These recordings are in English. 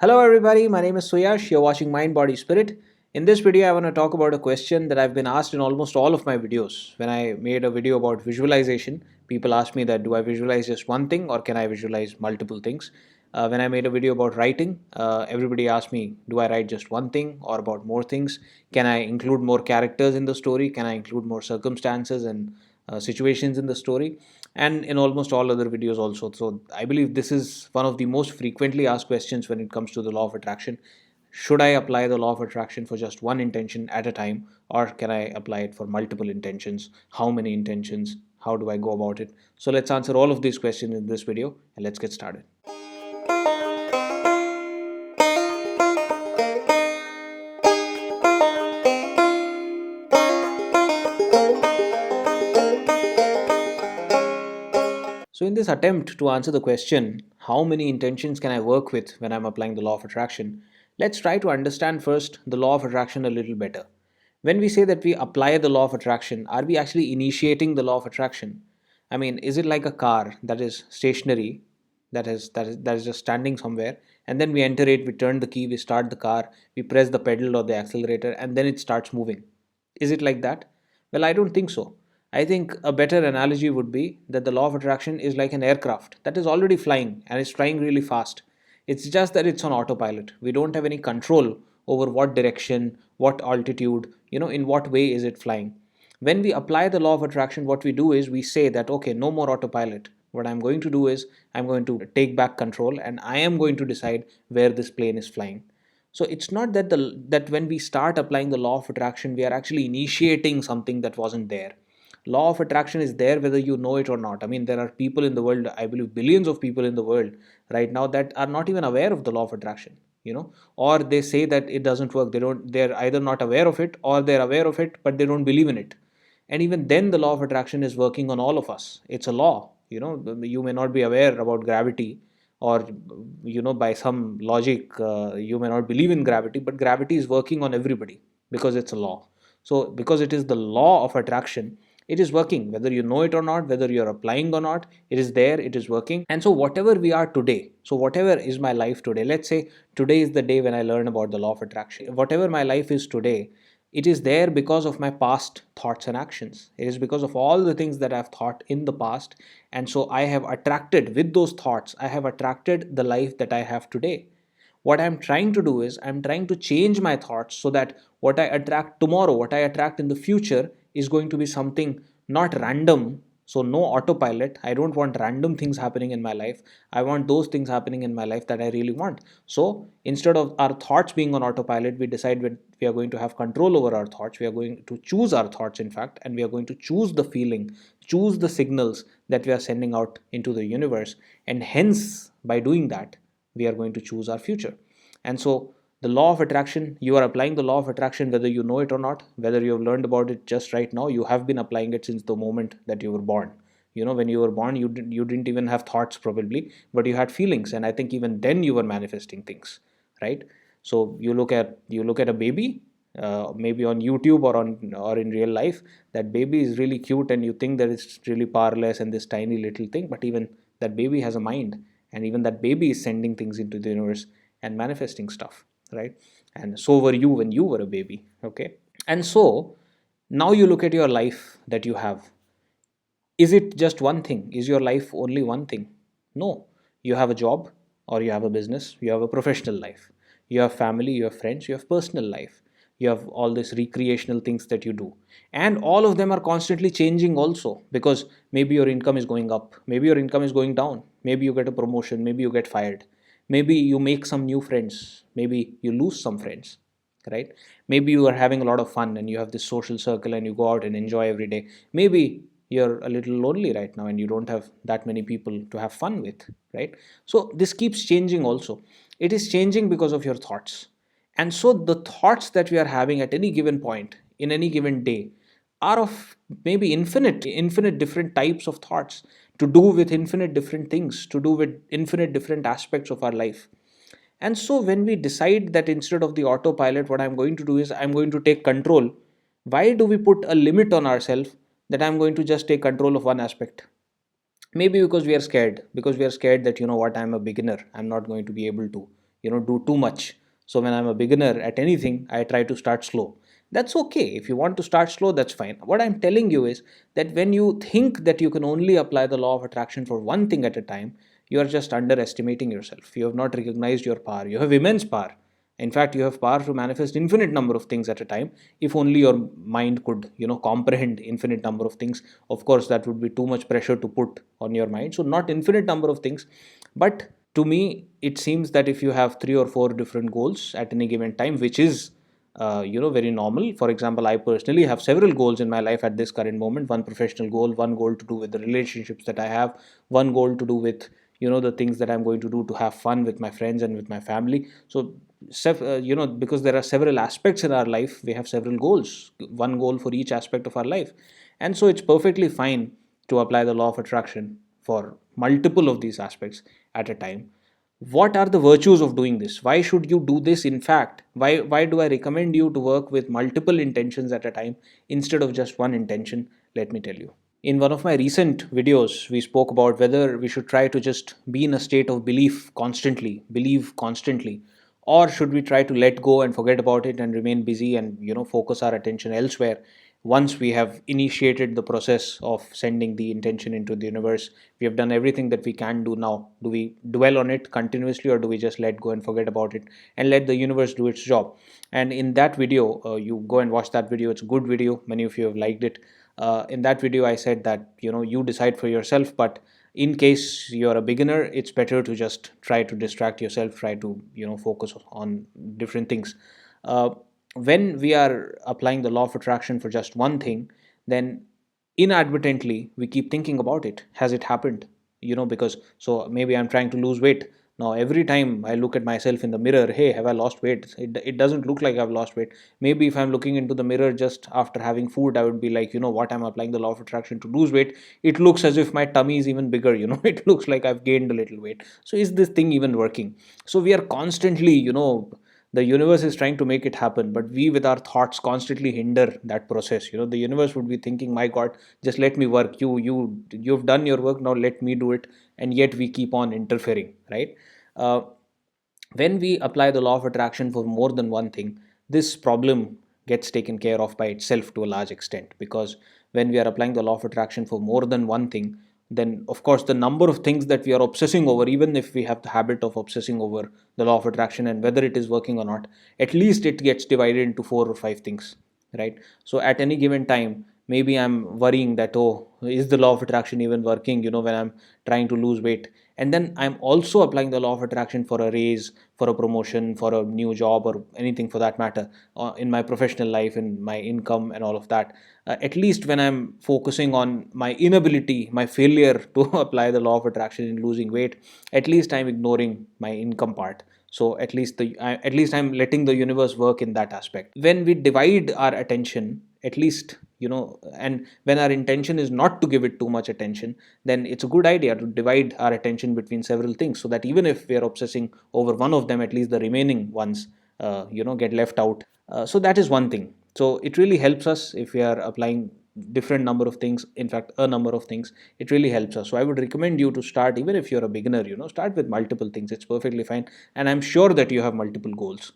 Hello everybody, my name is Suyash. You're watching Mind Body Spirit. In this video, I want to talk about a question that I've been asked in almost all of my videos. When I made a video about visualization, people asked me that do I visualize just one thing or can I visualize multiple things? When I made a video about writing, everybody asked me, do I write just one thing or about more things? Can I include more characters in the story? Can I include more circumstances and situations in the story? And in almost all other videos also. So I believe this is one of the most frequently asked questions when it comes to the law of attraction. Should I apply the law of attraction for just one intention at a time, or can I apply it for multiple intentions? How many intentions? How do I go about it? So let's answer all of these questions in this video and let's get started. So, in this attempt to answer the question, how many intentions can I work with when I'm applying the law of attraction? Let's try to understand first the law of attraction a little better. When we say that we apply the law of attraction, are we actually initiating the law of attraction? I mean, is it like a car that is stationary, that is just standing somewhere, and then we enter it, we turn the key, we start the car, we press the pedal or the accelerator, and then it starts moving? Is it like that? Well, I don't think so. I think a better analogy would be that the law of attraction is like an aircraft that is already flying and is flying really fast. It's just that it's on autopilot. We don't have any control over what direction, what altitude, in what way is it flying. When we apply the law of attraction, what we do is we say that, okay, no more autopilot. What I'm going to do is I'm going to take back control and I am going to decide where this plane is flying. So it's not that when we start applying the law of attraction, we are actually initiating something that wasn't there. Law of attraction is there whether you know it or not. I mean, there are people in the world, I believe billions of people in the world right now that are not even aware of the law of attraction, or they say that it doesn't work. They're either not aware of it or they're aware of it, but they don't believe in it. And even then the law of attraction is working on all of us. It's a law. You may not be aware about gravity, or by some logic, you may not believe in gravity, but gravity is working on everybody because it's a law. So because it is the law of attraction, it is working whether you know it or not, whether you're applying or not. It is there, it is working. And so whatever we are today, so whatever is my life today, let's say today is the day when I learn about the law of attraction. Whatever my life is today, it is there because of my past thoughts and actions. It is because of all the things that I've thought in the past. And so I have attracted, with those thoughts, I have attracted the life that I have today. What I'm trying to do is I'm trying to change my thoughts so that what I attract tomorrow, what I attract in the future, is going to be something not random. So no autopilot. I don't want random things happening in my life. I want those things happening in my life that I really want. So instead of our thoughts being on autopilot, we decide that we are going to have control over our thoughts. We are going to choose our thoughts, in fact, and we are going to choose the feeling, choose the signals that we are sending out into the universe. And hence, by doing that, we are going to choose our future. And so the law of attraction, you are applying the law of attraction whether you know it or not, whether you have learned about it just right now. You have been applying it since the moment that you were born. When you were born, you didn't even have thoughts probably, but you had feelings, and I think even then you were manifesting things, right? So you look at a baby, maybe on YouTube or in real life. That baby is really cute and you think that it's really powerless and this tiny little thing, but even that baby has a mind, and even that baby is sending things into the universe and manifesting stuff, right? And so were you when you were a baby. Okay. And so now you look at your life that you have. Is it just one thing? Is your life only one thing? No. You have a job, or you have a business, you have a professional life, you have family, you have friends, you have personal life, you have all these recreational things that you do, and all of them are constantly changing also, because maybe your income is going up, maybe your income is going down, maybe you get a promotion, maybe you get fired, maybe you make some new friends, maybe you lose some friends, right? Maybe you are having a lot of fun and you have this social circle and you go out and enjoy every day. Maybe you're a little lonely right now and you don't have that many people to have fun with, right? So this keeps changing also. It is changing because of your thoughts. And so the thoughts that we are having at any given point in any given day are of maybe infinite different types of thoughts, to do with infinite different things, to do with infinite different aspects of our life. And so when we decide that instead of the autopilot, what I'm going to do is I'm going to take control, why do we put a limit on ourselves that I'm going to just take control of one aspect? Maybe because we are scared, that, I'm a beginner, I'm not going to be able to, do too much. So when I'm a beginner at anything, I try to start slow. That's okay. If you want to start slow, that's fine. What I'm telling you is that when you think that you can only apply the law of attraction for one thing at a time, you are just underestimating yourself. You have not recognized your power. You have immense power. In fact, you have power to manifest infinite number of things at a time. If only your mind could comprehend infinite number of things. Of course, that would be too much pressure to put on your mind. So not infinite number of things, but to me it seems that if you have three or four different goals at any given time, which is very normal. For example, I personally have several goals in my life at this current moment. One professional goal, one goal to do with the relationships that I have, one goal to do with the things that I'm going to do to have fun with my friends and with my family. So because there are several aspects in our life, we have several goals, one goal for each aspect of our life. And so it's perfectly fine to apply the law of attraction for multiple of these aspects at a time. What are the virtues of doing this? Why should you do this? In fact, why do I recommend you to work with multiple intentions at a time instead of just one intention? Let me tell you. In one of my recent videos, we spoke about whether we should try to just be in a state of believe constantly, or should we try to let go and forget about it and remain busy and focus our attention elsewhere once we have initiated the process of sending the intention into the universe. We have done everything that we can do. Now, do we dwell on it continuously, or do we just let go and forget about it and let the universe do its job? And in that video, you go and watch that video. It's a good video. Many of you have liked it. In that video, I said that you decide for yourself, but in case you're a beginner, it's better to just try to distract yourself, try to focus on different things. When we are applying the law of attraction for just one thing, then inadvertently we keep thinking about it. Has it happened? Because so maybe I'm trying to lose weight. Now every time I look at myself in the mirror, hey, have I lost weight? It doesn't look like I've lost weight. Maybe if I'm looking into the mirror just after having food, I would be like, what, I'm applying the law of attraction to lose weight. It looks as if my tummy is even bigger. It looks like I've gained a little weight. So is this thing even working? So we are constantly, the universe is trying to make it happen, but we with our thoughts constantly hinder that process. The universe would be thinking, my god, just let me work. You've done your work, now let me do it. And yet we keep on interfering, right? uh, when we apply the law of attraction for more than one thing, this problem gets taken care of by itself to a large extent. Because when we are applying the law of attraction for more than one thing, then of course the number of things that we are obsessing over, even if we have the habit of obsessing over the law of attraction and whether it is working or not, at least it gets divided into four or five things, right? So at any given time, maybe I'm worrying that, oh, is the law of attraction even working, when I'm trying to lose weight? And then I'm also applying the law of attraction for a raise, for a promotion, for a new job, or anything for that matter, in my professional life, in my income and all of that. At least when I'm focusing on my inability, my failure to apply the law of attraction in losing weight, at least I'm ignoring my income part. So at least I'm letting the universe work in that aspect. When we divide our attention, at least, and when our intention is not to give it too much attention, then it's a good idea to divide our attention between several things, so that even if we are obsessing over one of them, at least the remaining ones get left out. So that is one thing. So it really helps us if we are applying different number of things, in fact a number of things. It really helps us. So I would recommend you to start, even if you're a beginner, start with multiple things. It's perfectly fine, and I'm sure that you have multiple goals.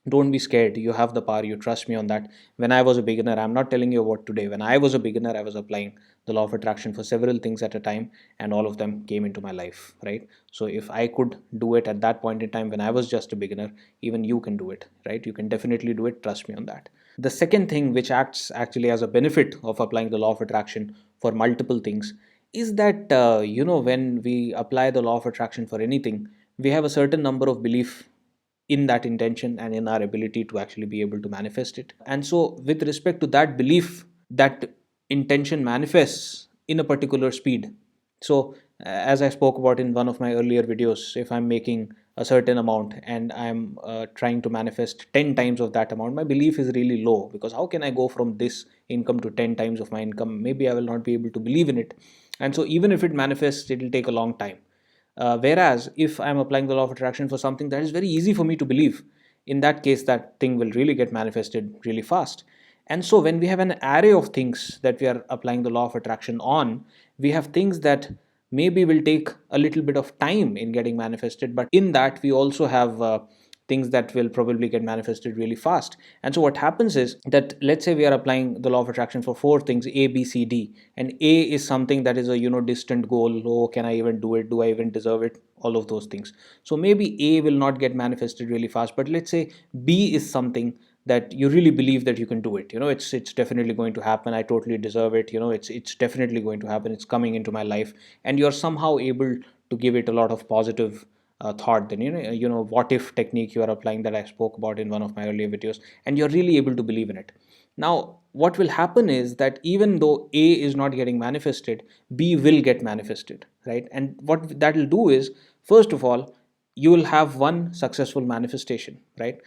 Don't be scared. You have the power. You trust me on that. When I was a beginner, I'm not telling you what today. When I was a beginner, I was applying the law of attraction for several things at a time, and all of them came into my life, right? So if I could do it at that point in time when I was just a beginner, even you can do it, right? You can definitely do it. Trust me on that. The second thing which acts actually as a benefit of applying the law of attraction for multiple things is that when we apply the law of attraction for anything, we have a certain number of belief in that intention and in our ability to actually be able to manifest it. And so with respect to that belief, that intention manifests in a particular speed. So as I spoke about in one of my earlier videos, if I'm making a certain amount and I'm trying to manifest 10 times of that amount, my belief is really low, because how can I go from this income to 10 times of my income? Maybe I will not be able to believe in it. And so even if it manifests, it will take a long time. Whereas if I'm applying the law of attraction for something that is very easy for me to believe, in that case, that thing will really get manifested really fast. And so when we have an array of things that we are applying the law of attraction on, we have things that maybe will take a little bit of time in getting manifested, but in that we also have things that will probably get manifested really fast. And so what happens is that, let's say we are applying the law of attraction for four things, A, B, C, D, and A is something that is a distant goal. Oh, can I even do it? Do I even deserve it? All of those things. So maybe A will not get manifested really fast, but let's say B is something that you really believe that you can do it. It's definitely going to happen. I totally deserve it. It's definitely going to happen. It's coming into my life, and you're somehow able to give it a lot of positive thought. Then what if technique you are applying that I spoke about in one of my earlier videos, and you're really able to believe in it. Now what will happen is that even though A is not getting manifested, B will get manifested, right? And what that will do is, first of all, you will have one successful manifestation, right?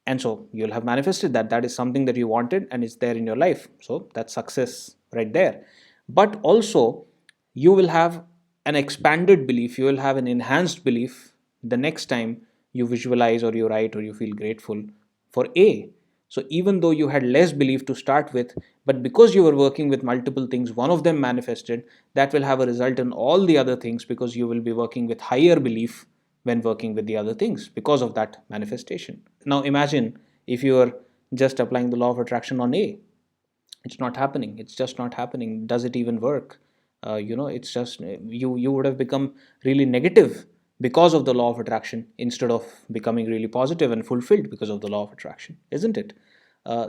And so you'll have manifested that is something that you wanted and it's there in your life, so that's success right there. But also you will have an expanded belief, you will have an enhanced belief the next time you visualize or you write or you feel grateful for A. So even though you had less belief to start with, but because you were working with multiple things, one of them manifested, that will have a result in all the other things, because you will be working with higher belief when working with the other things because of that manifestation. Now imagine if you are just applying the law of attraction on A. It's not happening. It's just not happening. Does it even work? It's just you would have become really negative because of the law of attraction, instead of becoming really positive and fulfilled because of the law of attraction, isn't it?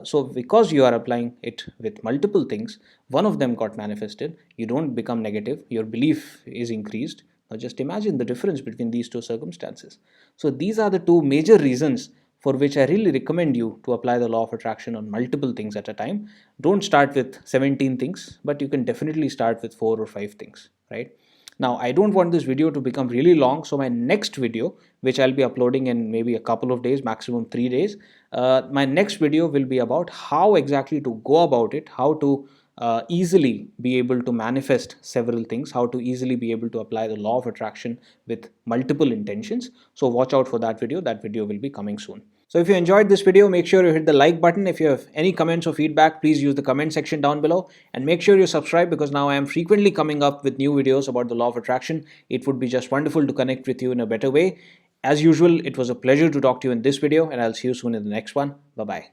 So because you are applying it with multiple things, one of them got manifested, you don't become negative, your belief is increased. Now just imagine the difference between these two circumstances. So these are the two major reasons for which I really recommend you to apply the law of attraction on multiple things at a time. Don't start with 17 things, but you can definitely start with 4 or 5 things, right? Now, I don't want this video to become really long, so my next video, which I'll be uploading in maybe a couple of days, maximum 3 days, my next video will be about how exactly to go about it, how to easily be able to manifest several things, how to easily be able to apply the law of attraction with multiple intentions. So watch out for that video. That video will be coming soon. So if you enjoyed this video, make sure you hit the like button. If you have any comments or feedback, please use the comment section down below, and make sure you subscribe, because now I am frequently coming up with new videos about the law of attraction. It would be just wonderful to connect with you in a better way. As usual, it was a pleasure to talk to you in this video, and I'll see you soon in the next one. Bye bye.